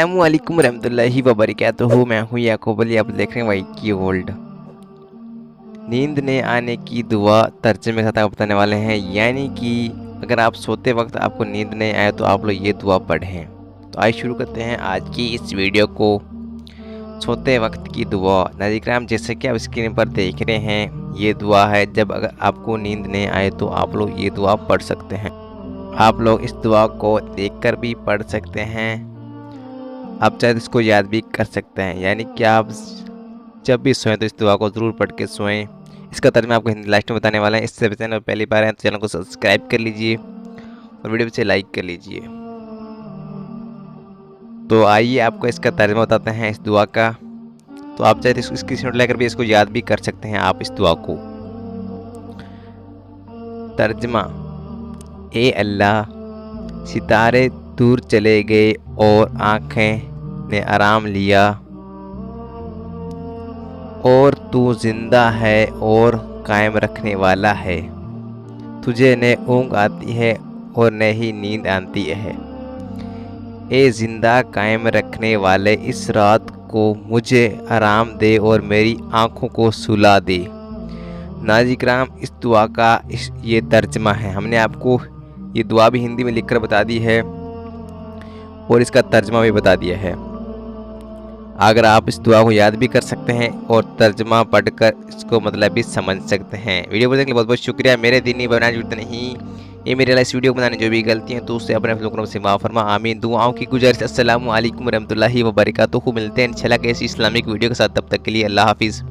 अस्सलामुअलैकुम रहमतुल्लाहि व बरकातुहू। मैं हूँ याकूब अली, आप देख रहे हैं वाई की वर्ल्ड। नींद ने आने की दुआ तर्जुमे के साथ आपको बताने वाले हैं, यानी कि अगर आप सोते वक्त आपको नींद नहीं आए तो आप लोग ये दुआ पढ़ें। तो आइए शुरू करते हैं आज की इस वीडियो को। सोते वक्त की दुआ। नाज़रीन, जैसे कि आप स्क्रीन पर देख रहे हैं, ये दुआ है। जब अगर आपको नींद नहीं आए तो आप लोग ये दुआ पढ़ सकते हैं। आप लोग इस दुआ को देखकर भी पढ़ सकते हैं, आप चाहे तो इसको याद भी कर सकते हैं। यानी कि आप जब भी सोएं तो इस दुआ को ज़रूर पढ़ के सोएं। इसका तर्जुमा आपको हिंदी लास्ट में बताने वाला है। इससे चैनल पहली बार है तो चैनल को सब्सक्राइब कर लीजिए और वीडियो से लाइक कर लीजिए। तो आइए आपको इसका तर्जुमा बताते हैं इस दुआ का। तो आप चाहे तो इसकी स्क्रीनशॉट लेकर भी इसको याद भी कर सकते हैं आप इस दुआ को। तर्जुमा। ए अल्लाह, सितारे दूर चले गए और आँखें ने आराम लिया, और तू जिंदा है और कायम रखने वाला है। तुझे न ऊँग आती है और न ही नींद आती है। ए जिंदा कायम रखने वाले, इस रात को मुझे आराम दे और मेरी आँखों को सुला दे। नाज़रीन, इस दुआ का ये तर्जुमा है। हमने आपको ये दुआ भी हिंदी में लिखकर बता दी है और इसका तर्जुमा भी बता दिया है। अगर आप इस दुआ को याद भी कर सकते हैं और तर्जुमा पढ़कर इसको मतलब भी समझ सकते हैं। वीडियो को देखने के लिए बहुत बहुत शुक्रिया। मेरे दीनी बनाने जुड़ते नहीं, ये मेरे लिए इस वीडियो को बनाने जो भी गलती हैं तो उससे अपने लोगों से माफ़ फरमा, आमीन। दुआओं की गुजारिश। अस्सलामु अलैकुम रहमतुल्लाहि व बरकातुहू। मिलते हैं इंशाल्लाह किसी इस्लामिक वीडियो के साथ, तब तक के लिए अल्लाह हाफिज़।